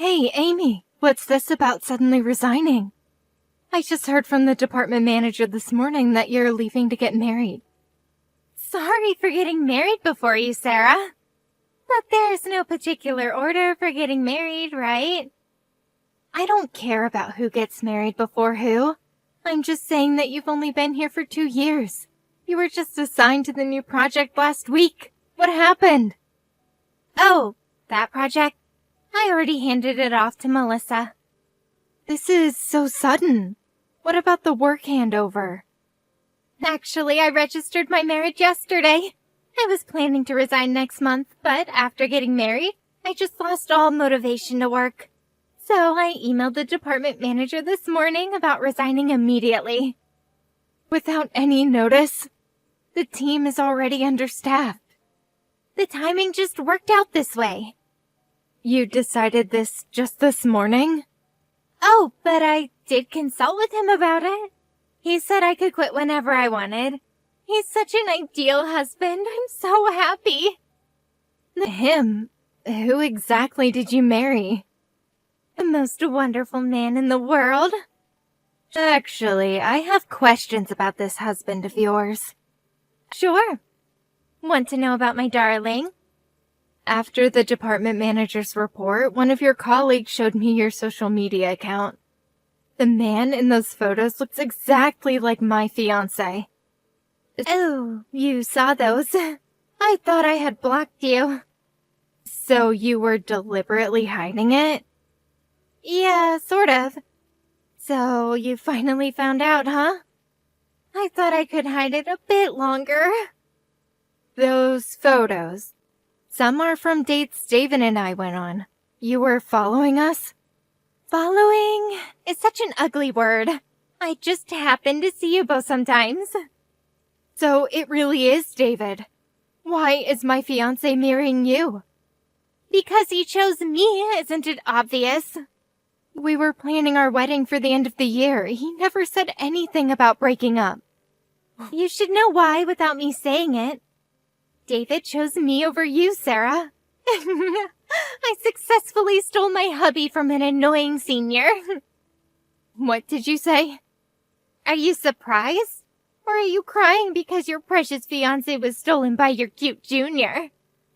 Hey, Amy, what's this about suddenly resigning? I just heard from the department manager this morning that you're leaving to get married. Sorry for getting married before you, Sarah. But there's no particular order for getting married, right? I don't care about who gets married before who. I'm just saying that you've only been here for 2 years. You were just assigned to the new project last week. What happened? Oh, that project? I already handed it off to Melissa. This is so sudden. What about the work handover? Actually, I registered my marriage yesterday. I was planning to resign next month, but after getting married, I just lost all motivation to work. So I emailed the department manager this morning about resigning immediately. Without any notice? The team is already understaffed. The timing just worked out this way. You decided this just this morning? Oh, but I did consult with him about it. He said I could quit whenever I wanted. He's such an ideal husband. I'm so happy. Him? Who exactly did you marry? The most wonderful man in the world. Actually, I have questions about this husband of yours. Sure. Want to know about my darling? After the department manager's report, one of your colleagues showed me your social media account. The man in those photos looks exactly like my fiancé. Oh, you saw those. I thought I had blocked you. So you were deliberately hiding it? Yeah, sort of. So you finally found out, huh? I thought I could hide it a bit longer. Those photos. Some are from dates David and I went on. You were following us? Following is such an ugly word. I just happen to see you both sometimes. So it really is David. Why is my fiancé marrying you? Because he chose me, isn't it obvious? We were planning our wedding for the end of the year. He never said anything about breaking up. You should know why without me saying it. David chose me over you, Sarah. I successfully stole my hubby from an annoying senior. What did you say? Are you surprised? Or are you crying because your precious fiancé was stolen by your cute junior?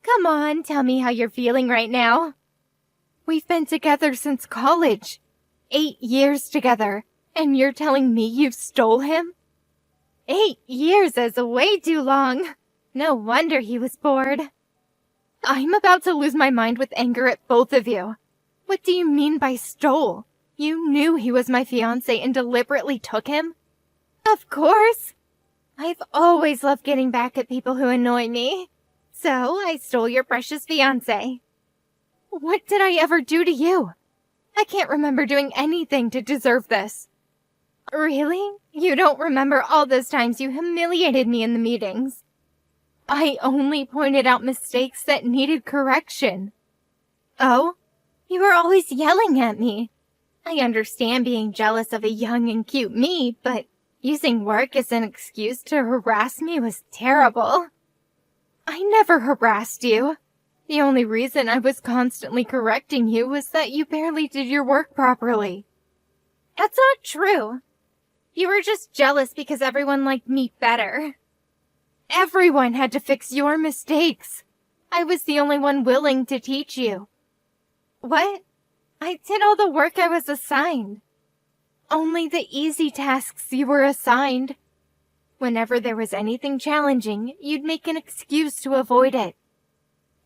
Come on, tell me how you're feeling right now. We've been together since college. 8 years together. And you're telling me you stole him? 8 years is way too long. No wonder he was bored. I'm about to lose my mind with anger at both of you. What do you mean by stole? You knew he was my fiancé and deliberately took him? Of course. I've always loved getting back at people who annoy me. So I stole your precious fiancé. What did I ever do to you? I can't remember doing anything to deserve this. Really? You don't remember all those times you humiliated me in the meetings? I only pointed out mistakes that needed correction. Oh? You were always yelling at me. I understand being jealous of a young and cute me, but using work as an excuse to harass me was terrible. I never harassed you. The only reason I was constantly correcting you was that you barely did your work properly. That's not true. You were just jealous because everyone liked me better. Everyone had to fix your mistakes. I was the only one willing to teach you. What? I did all the work I was assigned. Only the easy tasks you were assigned. Whenever there was anything challenging, you'd make an excuse to avoid it.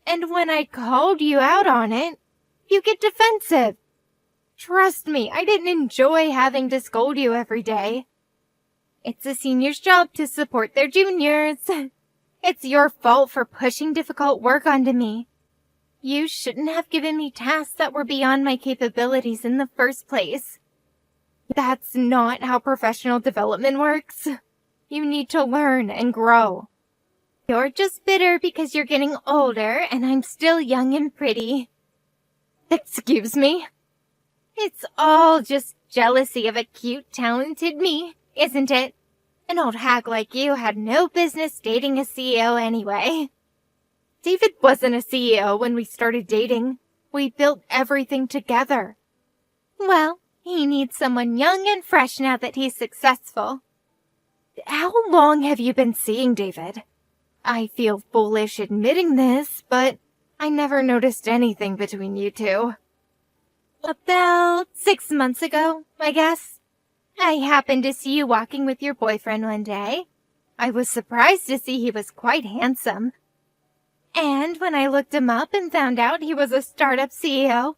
And when I called you out on it, you get defensive. Trust me, I didn't enjoy having to scold you every day. It's a senior's job to support their juniors. It's your fault for pushing difficult work onto me. You shouldn't have given me tasks that were beyond my capabilities in the first place. That's not how professional development works. You need to learn and grow. You're just bitter because you're getting older and I'm still young and pretty. Excuse me? It's all just jealousy of a cute, talented me, isn't it? An old hag like you had no business dating a CEO anyway. David wasn't a CEO when we started dating. We built everything together. Well, he needs someone young and fresh now that he's successful. How long have you been seeing David? I feel foolish admitting this, but I never noticed anything between you two. About 6 months ago, I guess. I happened to see you walking with your boyfriend one day. I was surprised to see he was quite handsome. And when I looked him up and found out he was a startup CEO,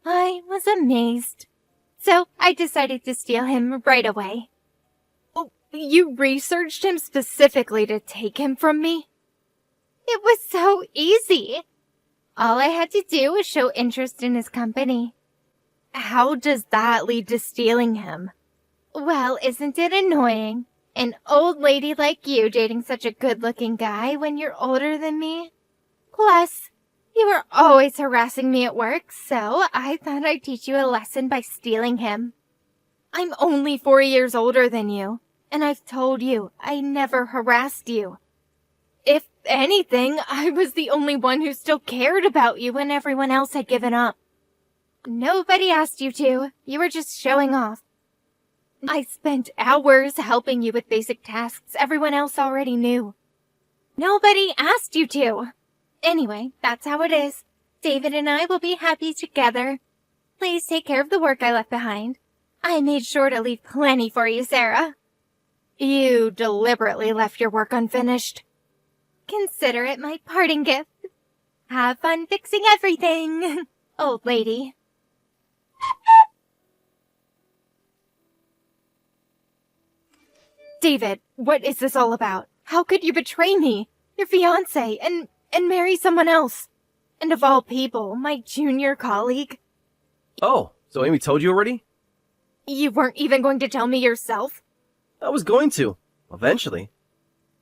I was amazed. So I decided to steal him right away. Oh, you researched him specifically to take him from me? It was so easy. All I had to do was show interest in his company. How does that lead to stealing him? Well, isn't it annoying? An old lady like you dating such a good-looking guy when you're older than me? Plus, you were always harassing me at work, so I thought I'd teach you a lesson by stealing him. I'm only 4 years older than you, and I've told you I never harassed you. If anything, I was the only one who still cared about you when everyone else had given up. Nobody asked you to. You were just showing off. I spent hours helping you with basic tasks everyone else already knew. Nobody asked you to. Anyway, that's how it is. David and I will be happy together. Please take care of the work I left behind. I made sure to leave plenty for you, Sarah. You deliberately left your work unfinished. Consider it my parting gift. Have fun fixing everything, old lady. David, what is this all about? How could you betray me, your fiancé, and marry someone else? And of all people, my junior colleague? Oh, so Amy told you already? You weren't even going to tell me yourself? I was going to, eventually.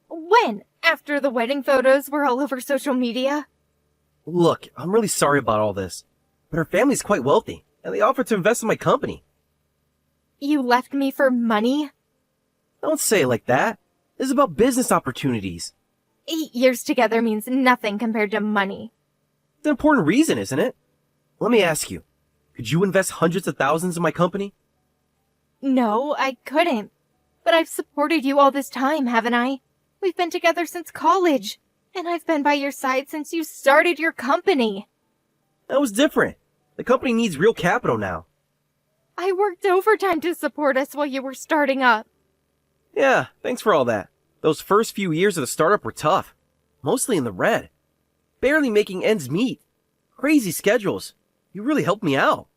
When? After the wedding photos were all over social media? Look, I'm really sorry about all this, but her family's quite wealthy, and they offered to invest in my company. You left me for money? Don't say it like that. This is about business opportunities. 8 years together means nothing compared to money. It's an important reason, isn't it? Let me ask you, could you invest hundreds of thousands in my company? No, I couldn't. But I've supported you all this time, haven't I? We've been together since college, and I've been by your side since you started your company. That was different. The company needs real capital now. I worked overtime to support us while you were starting up. Yeah, thanks for all that. Those first few years of the startup were tough. Mostly in the red. Barely making ends meet. Crazy schedules. You really helped me out.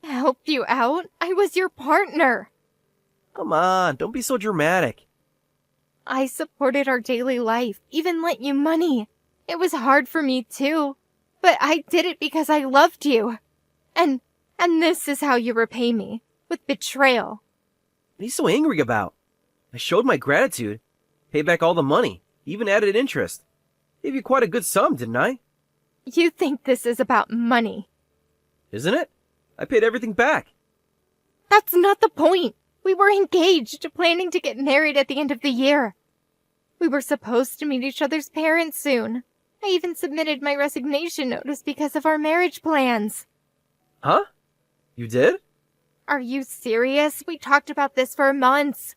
Helped you out? I was your partner. Come on, don't be so dramatic. I supported our daily life, even lent you money. It was hard for me too, but I did it because I loved you. And this is how you repay me, with betrayal. What are you so angry about? I showed my gratitude. Paid back all the money, even added interest. Gave you quite a good sum, didn't I? You think this is about money. Isn't it? I paid everything back. That's not the point. We were engaged, planning to get married at the end of the year. We were supposed to meet each other's parents soon. I even submitted my resignation notice because of our marriage plans. Huh? You did? Are you serious? We talked about this for months.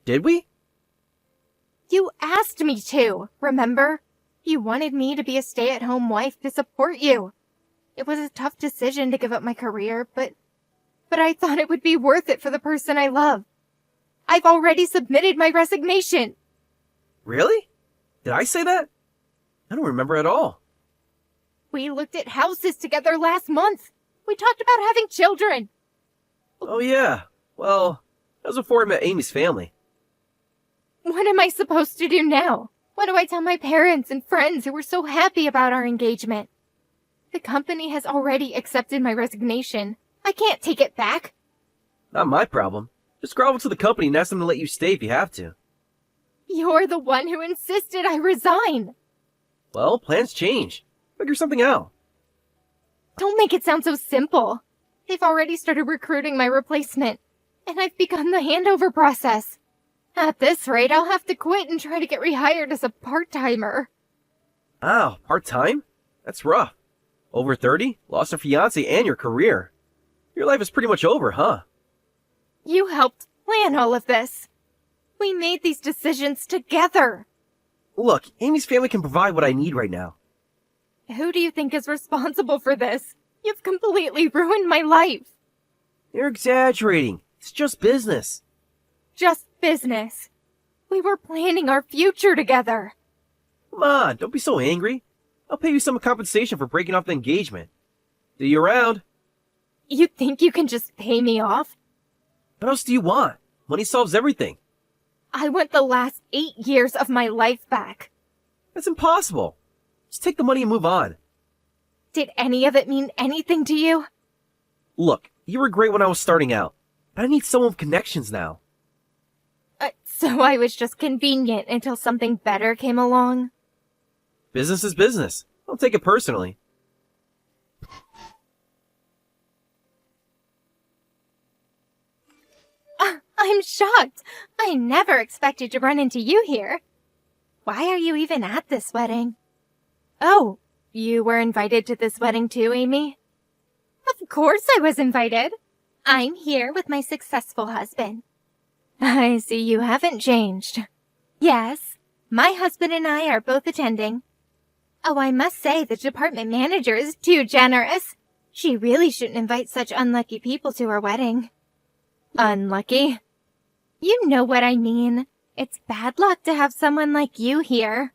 Did we? You asked me to, remember? You wanted me to be a stay-at-home wife to support you. It was a tough decision to give up my career, but I thought it would be worth it for the person I love. I've already submitted my resignation. Really? Did I say that? I don't remember at all. We looked at houses together last month. We talked about having children. Oh yeah. Well, that was before I met Amy's family. What am I supposed to do now? What do I tell my parents and friends who were so happy about our engagement? The company has already accepted my resignation. I can't take it back. Not my problem. Just grovel to the company and ask them to let you stay if you have to. You're the one who insisted I resign. Well, plans change. Figure something out. Don't make it sound so simple. They've already started recruiting my replacement, and I've begun the handover process. At this rate, I'll have to quit and try to get rehired as a part-timer. Wow, part-time? That's rough. Over 30? Lost a fiancé and your career. Your life is pretty much over, huh? You helped plan all of this. We made these decisions together. Look, Amy's family can provide what I need right now. Who do you think is responsible for this? You've completely ruined my life. You're exaggerating. It's just business. Just business. We were planning our future together. Come on, don't be so angry. I'll pay you some compensation for breaking off the engagement. See you around. You think you can just pay me off? What else do you want? Money solves everything. I want the last 8 years of my life back. That's impossible. Just take the money and move on. Did any of it mean anything to you? Look, you were great when I was starting out, but I need someone with connections now. So I was just convenient until something better came along? Business is business. Don't take it personally. I'm shocked. I never expected to run into you here. Why are you even at this wedding? Oh, you were invited to this wedding too, Amy? Of course I was invited. I'm here with my successful husband. I see you haven't changed. Yes, my husband and I are both attending. Oh, I must say the department manager is too generous. She really shouldn't invite such unlucky people to her wedding. Unlucky? You know what I mean. It's bad luck to have someone like you here.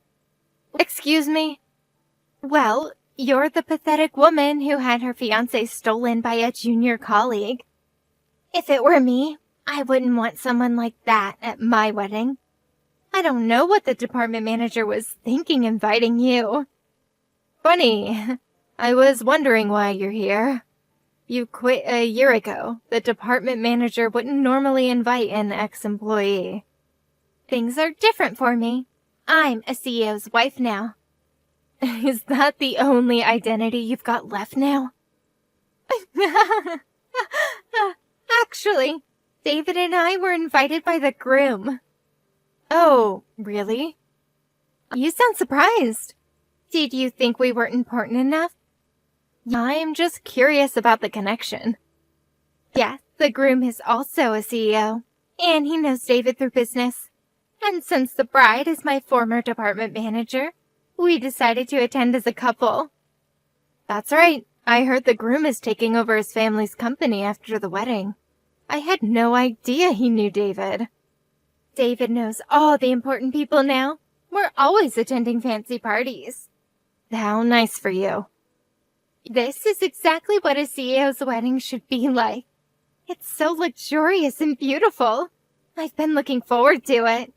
Excuse me? Well, you're the pathetic woman who had her fiancé stolen by a junior colleague. If it were me, I wouldn't want someone like that at my wedding. I don't know what the department manager was thinking inviting you. Funny. I was wondering why you're here. You quit a year ago. The department manager wouldn't normally invite an ex-employee. Things are different for me. I'm a CEO's wife now. Is that the only identity you've got left now? Actually, David and I were invited by the groom. Oh, really? You sound surprised. Did you think we weren't important enough? I'm just curious about the connection. Yes, the groom is also a CEO, and he knows David through business. And since the bride is my former department manager, we decided to attend as a couple. That's right. I heard the groom is taking over his family's company after the wedding. I had no idea he knew David. David knows all the important people now. We're always attending fancy parties. How nice for you. This is exactly what a CEO's wedding should be like. It's so luxurious and beautiful. I've been looking forward to it.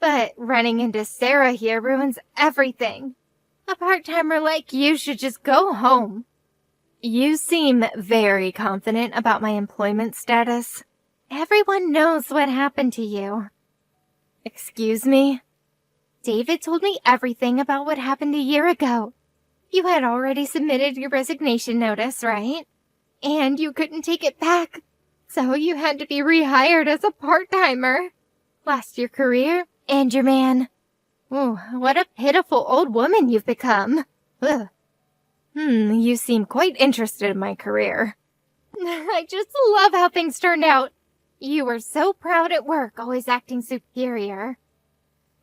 But running into Sarah here ruins everything. A part-timer like you should just go home. You seem very confident about my employment status. Everyone knows what happened to you. Excuse me? David told me everything about what happened a year ago. You had already submitted your resignation notice, right? And you couldn't take it back, so you had to be rehired as a part-timer. Lost your career and your man. Oh, what a pitiful old woman you've become. Ugh. You seem quite interested in my career. I just love how things turned out. You were so proud at work, always acting superior.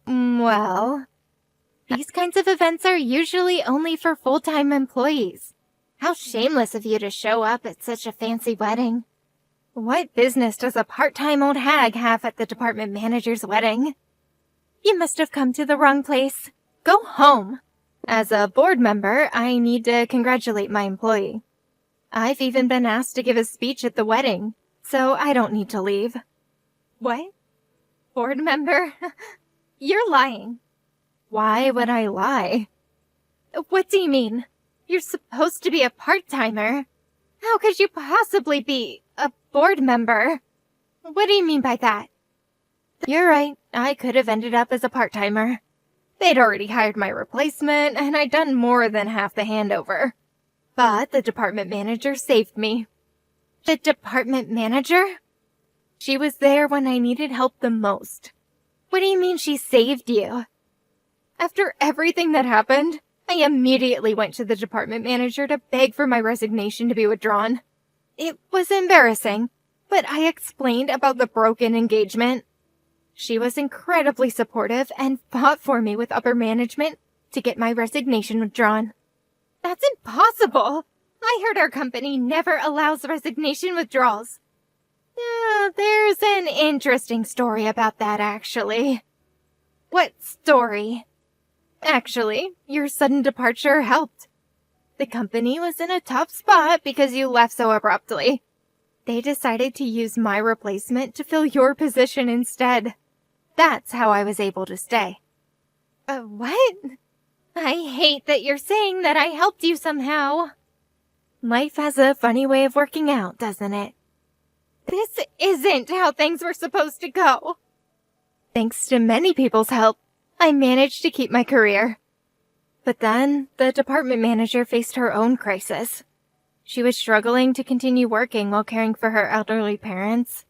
Well, these kinds of events are usually only for full-time employees. How shameless of you to show up at such a fancy wedding. What business does a part-time old hag have at the department manager's wedding? You must have come to the wrong place. Go home. As a board member, I need to congratulate my employee. I've even been asked to give a speech at the wedding, so I don't need to leave. What? Board member? You're lying. Why would I lie? What do you mean? You're supposed to be a part-timer. How could you possibly be a board member? What do you mean by that? You're right. I could have ended up as a part-timer. They'd already hired my replacement, and I'd done more than half the handover. But the department manager saved me. The department manager? She was there when I needed help the most. What do you mean she saved you? After everything that happened, I immediately went to the department manager to beg for my resignation to be withdrawn. It was embarrassing, but I explained about the broken engagement. She was incredibly supportive and fought for me with upper management to get my resignation withdrawn. That's impossible! I heard our company never allows resignation withdrawals. There's an interesting story about that, actually. What story? Actually, your sudden departure helped. The company was in a tough spot because you left so abruptly. They decided to use my replacement to fill your position instead. That's how I was able to stay. What? I hate that you're saying that I helped you somehow. Life has a funny way of working out, doesn't it? This isn't how things were supposed to go. Thanks to many people's help, I managed to keep my career. But then, the department manager faced her own crisis. She was struggling to continue working while caring for her elderly parents.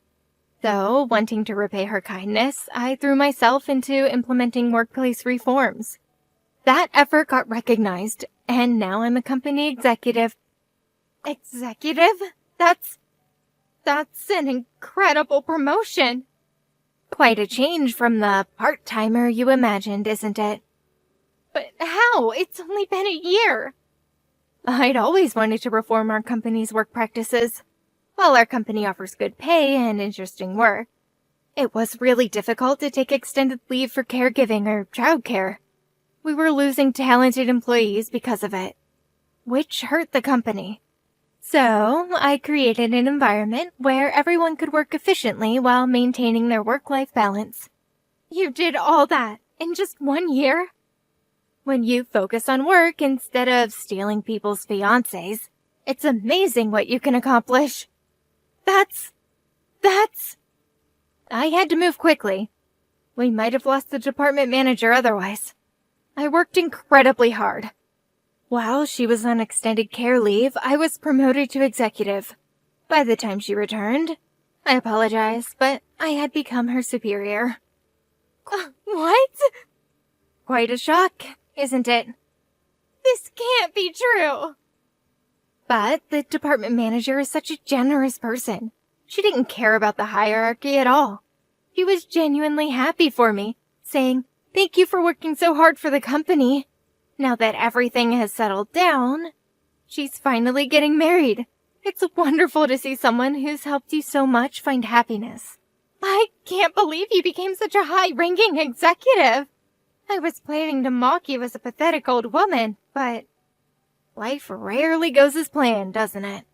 So, wanting to repay her kindness, I threw myself into implementing workplace reforms. That effort got recognized, and now I'm a company executive. Executive? That's an incredible promotion. Quite a change from the part-timer you imagined, isn't it? But how? It's only been a year. I'd always wanted to reform our company's work practices. While our company offers good pay and interesting work, it was really difficult to take extended leave for caregiving or childcare. We were losing talented employees because of it, which hurt the company. So, I created an environment where everyone could work efficiently while maintaining their work-life balance. You did all that in just 1 year? When you focus on work instead of stealing people's fiancés, it's amazing what you can accomplish. I had to move quickly. We might have lost the department manager otherwise. I worked incredibly hard. While she was on extended care leave, I was promoted to executive. By the time she returned, I apologize, but I had become her superior. What? Quite a shock, isn't it? This can't be true. But the department manager is such a generous person. She didn't care about the hierarchy at all. She was genuinely happy for me, saying, "Thank you for working so hard for the company. Now that everything has settled down, she's finally getting married. It's wonderful to see someone who's helped you so much find happiness." I can't believe you became such a high-ranking executive. I was planning to mock you as a pathetic old woman, but life rarely goes as planned, doesn't it?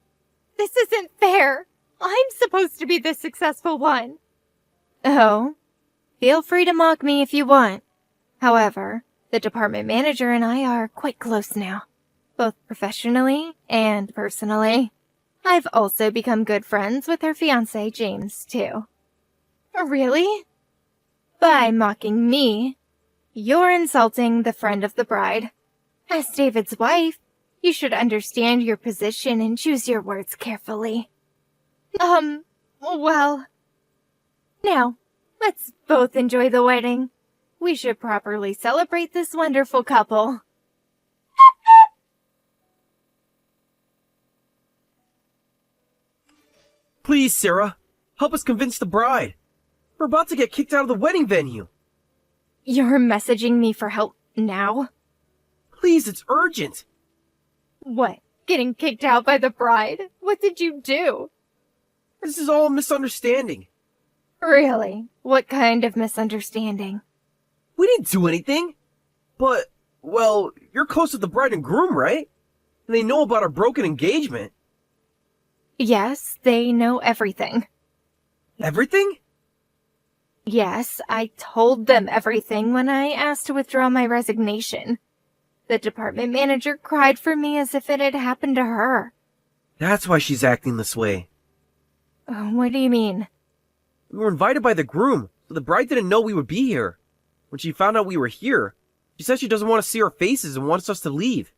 This isn't fair. I'm supposed to be the successful one. Oh, feel free to mock me if you want. However, the department manager and I are quite close now, both professionally and personally. I've also become good friends with her fiancé, James, too. Really? By mocking me, you're insulting the friend of the bride. As David's wife, you should understand your position and choose your words carefully. Well... Now, let's both enjoy the wedding. We should properly celebrate this wonderful couple. Please, Sarah, help us convince the bride. We're about to get kicked out of the wedding venue. You're messaging me for help now? Please, it's urgent. What? Getting kicked out by the bride? What did you do? This is all a misunderstanding. Really? What kind of misunderstanding? We didn't do anything. But, well, you're close to the bride and groom, right? And they know about our broken engagement. Yes, they know everything. Everything? Yes, I told them everything when I asked to withdraw my resignation. The department manager cried for me as if it had happened to her. That's why she's acting this way. What do you mean? We were invited by the groom, so the bride didn't know we would be here. When she found out we were here, she said she doesn't want to see our faces and wants us to leave.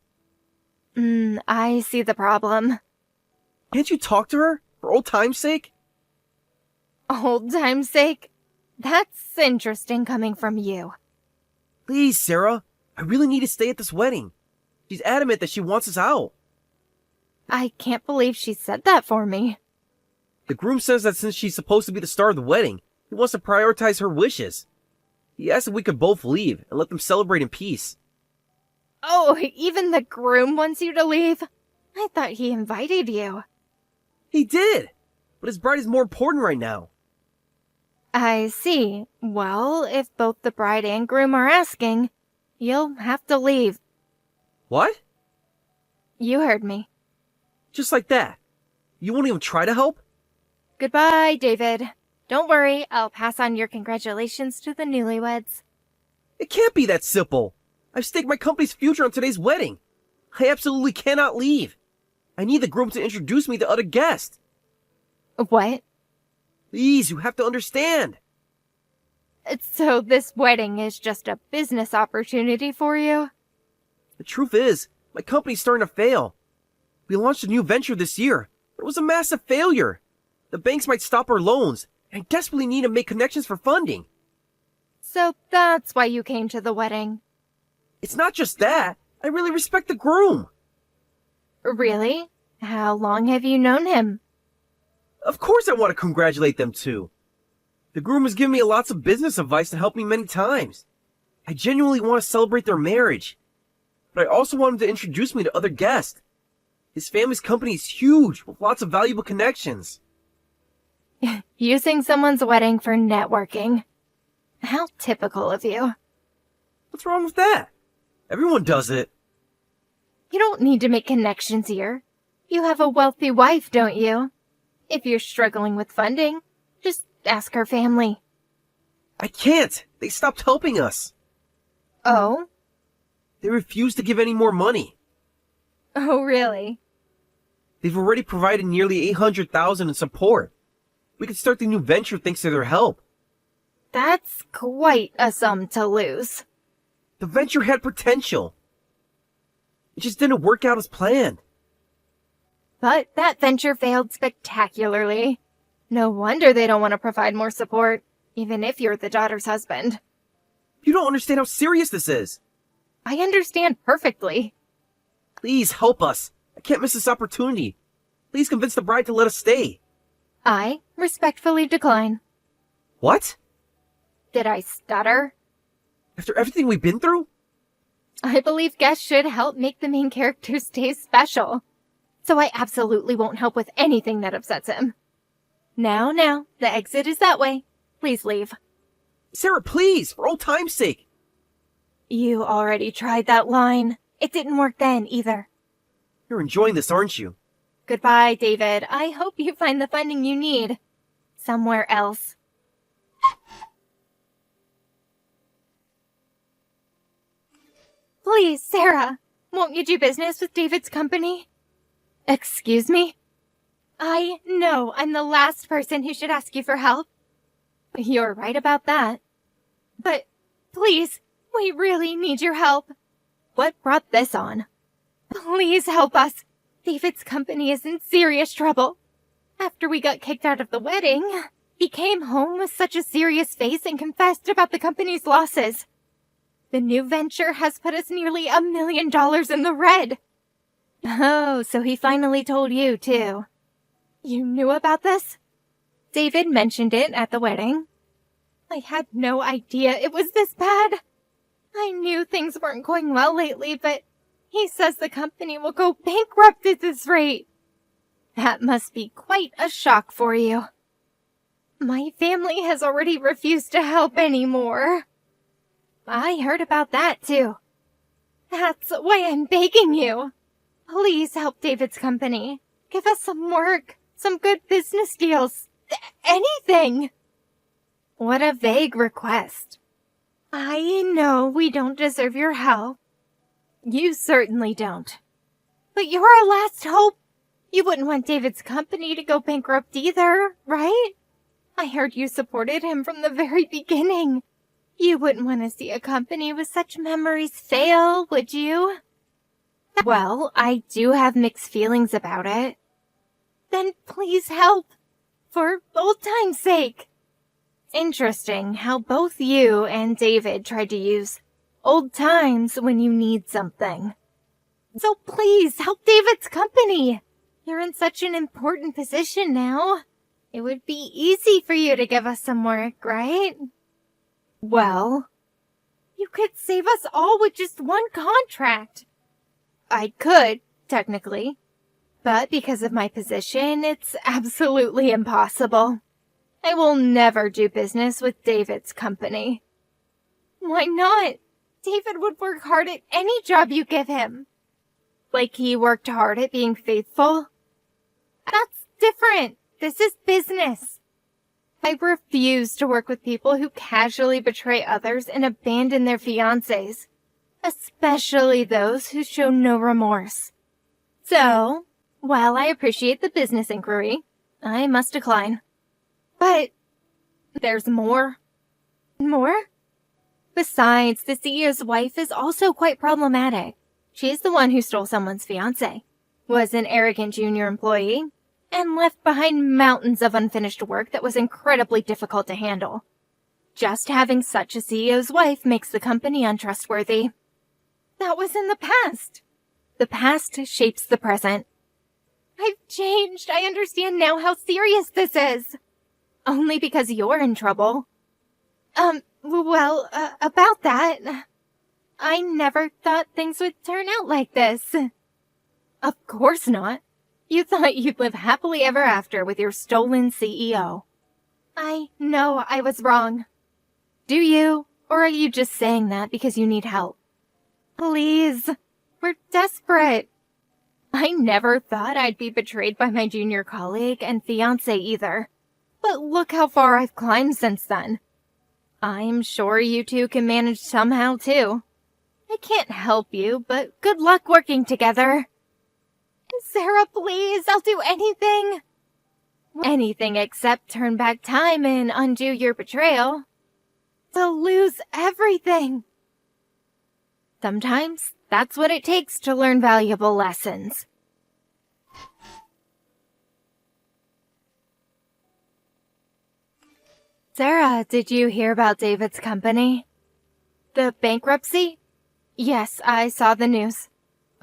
I see the problem. Can't you talk to her, for old time's sake? Old time's sake? That's interesting coming from you. Please, Sarah. I really need to stay at this wedding. She's adamant that she wants us out. I can't believe she said that for me. The groom says that since she's supposed to be the star of the wedding, he wants to prioritize her wishes. He asked if we could both leave and let them celebrate in peace. Oh, even the groom wants you to leave? I thought he invited you. He did, but his bride is more important right now. I see. Well, if both the bride and groom are asking, you'll have to leave. What? You heard me. Just like that? You won't even try to help? Goodbye, David. Don't worry, I'll pass on your congratulations to the newlyweds. It can't be that simple. I've staked my company's future on today's wedding. I absolutely cannot leave. I need the groom to introduce me to other guests. What? Please, you have to understand. So this wedding is just a business opportunity for you? The truth is, my company's starting to fail. We launched a new venture this year, but it was a massive failure. The banks might stop our loans, and I desperately need to make connections for funding. So that's why you came to the wedding. It's not just that. I really respect the groom. Really? How long have you known him? Of course I want to congratulate them too. The groom has given me lots of business advice and helped me many times. I genuinely want to celebrate their marriage. But I also want him to introduce me to other guests. His family's company is huge, with lots of valuable connections. Using someone's wedding for networking. How typical of you. What's wrong with that? Everyone does it. You don't need to make connections here. You have a wealthy wife, don't you? If you're struggling with funding, just ask her family. I can't. They stopped helping us. Oh? They refuse to give any more money. Oh, really? They've already provided nearly $800,000 in support. We could start the new venture thanks to their help. That's quite a sum to lose. The venture had potential. It just didn't work out as planned. But that venture failed spectacularly. No wonder they don't want to provide more support, even if you're the daughter's husband. You don't understand how serious this is. I understand perfectly. Please help us. I can't miss this opportunity. Please convince the bride to let us stay. I respectfully decline. What? Did I stutter? After everything we've been through? I believe guests should help make the main character's day special. So I absolutely won't help with anything that upsets him. Now, the exit is that way. Please leave. Sarah, please, for old time's sake. You already tried that line. It didn't work then either. You're enjoying this, aren't you? Goodbye, David. I hope you find the funding you need. Somewhere else. Please, Sarah, won't you do business with David's company? Excuse me? I know I'm the last person who should ask you for help. You're right about that. But please, we really need your help. What brought this on? Please help us. David's company is in serious trouble. After we got kicked out of the wedding, he came home with such a serious face and confessed about the company's losses. The new venture has put us nearly $1 million in the red. Oh, so he finally told you, too. You knew about this? David mentioned it at the wedding. I had no idea it was this bad. I knew things weren't going well lately, but he says the company will go bankrupt at this rate. That must be quite a shock for you. My family has already refused to help anymore. I heard about that, too. That's why I'm begging you. Please help David's company. Give us some work, some good business deals, anything. What a vague request. I know we don't deserve your help. You certainly don't. But you're our last hope. You wouldn't want David's company to go bankrupt either, right? I heard you supported him from the very beginning. You wouldn't want to see a company with such memories fail, would you? Well, I do have mixed feelings about it. Then please help. For old time's sake. Interesting how both you and David tried to use old times when you need something. So please, help David's company. You're in such an important position now. It would be easy for you to give us some work, right? Well, You could save us all with just one contract. I could, technically. But because of my position, it's absolutely impossible. I will never do business with David's company. Why not? David would work hard at any job you give him. Like he worked hard at being faithful? That's different. This is business. I refuse to work with people who casually betray others and abandon their fiancés, especially those who show no remorse. So, while I appreciate the business inquiry, I must decline. But there's more. More? Besides, the CEO's wife is also quite problematic. She's the one who stole someone's fiancé, was an arrogant junior employee, and left behind mountains of unfinished work that was incredibly difficult to handle. Just having such a CEO's wife makes the company untrustworthy. That was in the past. The past shapes the present. I've changed. I understand now how serious this is. Only because you're in trouble. About that, I never thought things would turn out like this. Of course not. You thought you'd live happily ever after with your stolen CEO. I know I was wrong. Do you? Or are you just saying that because you need help? Please, we're desperate. I never thought I'd be betrayed by my junior colleague and fiancé either. But look how far I've climbed since then. I'm sure you two can manage somehow too. I can't help you, but good luck working together. Sarah, please, I'll do anything. Anything except turn back time and undo your betrayal. To lose everything. Sometimes that's what it takes to learn valuable lessons. Sarah, did you hear about David's company? The bankruptcy? Yes, I saw the news.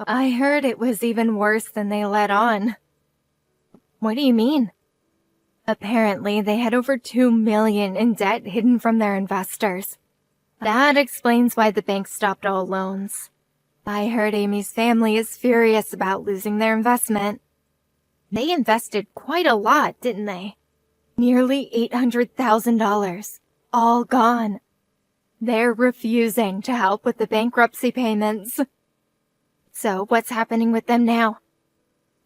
I heard it was even worse than they let on. What do you mean? Apparently, they had over $2 million in debt hidden from their investors. That explains why the bank stopped all loans. I heard Amy's family is furious about losing their investment. They invested quite a lot, didn't they? Nearly $800,000. All gone. They're refusing to help with the bankruptcy payments. So what's happening with them now?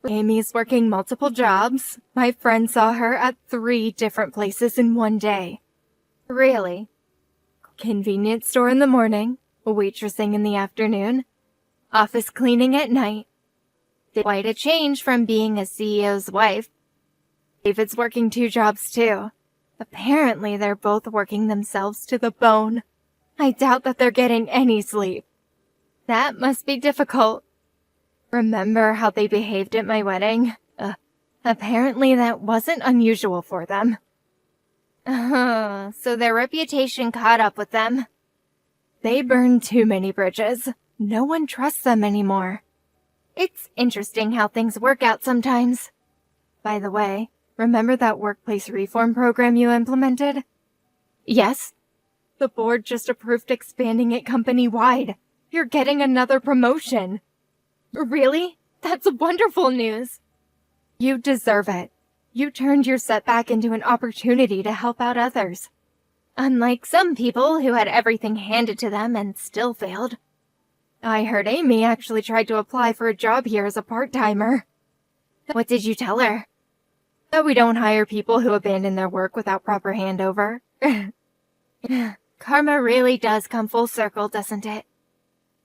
Amy's working multiple jobs. My friend saw her at 3 different places in one day. Really? Convenience store in the morning, waitressing in the afternoon, office cleaning at night. Quite a change from being a CEO's wife. David's working 2 jobs too. Apparently they're both working themselves to the bone. I doubt that they're getting any sleep. That must be difficult. Remember how they behaved at my wedding? Apparently that wasn't unusual for them. So their reputation caught up with them. They burned too many bridges. No one trusts them anymore. It's interesting how things work out sometimes. By the way, remember that workplace reform program you implemented? Yes. The board just approved expanding it company-wide. You're getting another promotion. Really? That's wonderful news. You deserve it. You turned your setback into an opportunity to help out others. Unlike some people who had everything handed to them and still failed. I heard Amy actually tried to apply for a job here as a part-timer. What did you tell her? That we don't hire people who abandon their work without proper handover. Karma really does come full circle, doesn't it?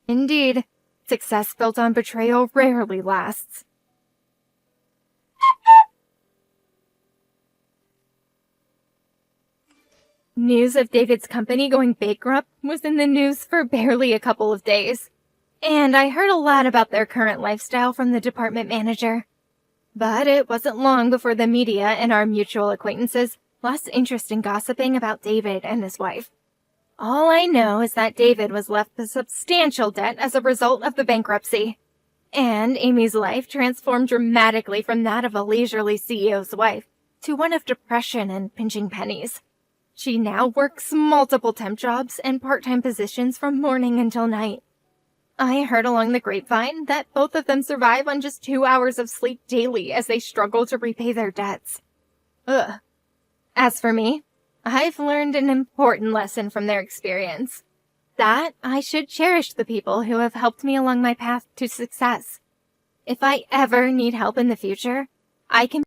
Indeed. Success built on betrayal rarely lasts. News of David's company going bankrupt was in the news for barely a couple of days. And I heard a lot about their current lifestyle from the department manager. But it wasn't long before the media and our mutual acquaintances lost interest in gossiping about David and his wife. All I know is that David was left with substantial debt as a result of the bankruptcy. And Amy's life transformed dramatically from that of a leisurely CEO's wife to one of depression and pinching pennies. She now works multiple temp jobs and part-time positions from morning until night. I heard along the grapevine that both of them survive on just 2 hours of sleep daily as they struggle to repay their debts. Ugh. As for me, I've learned an important lesson from their experience. That I should cherish the people who have helped me along my path to success. If I ever need help in the future, I can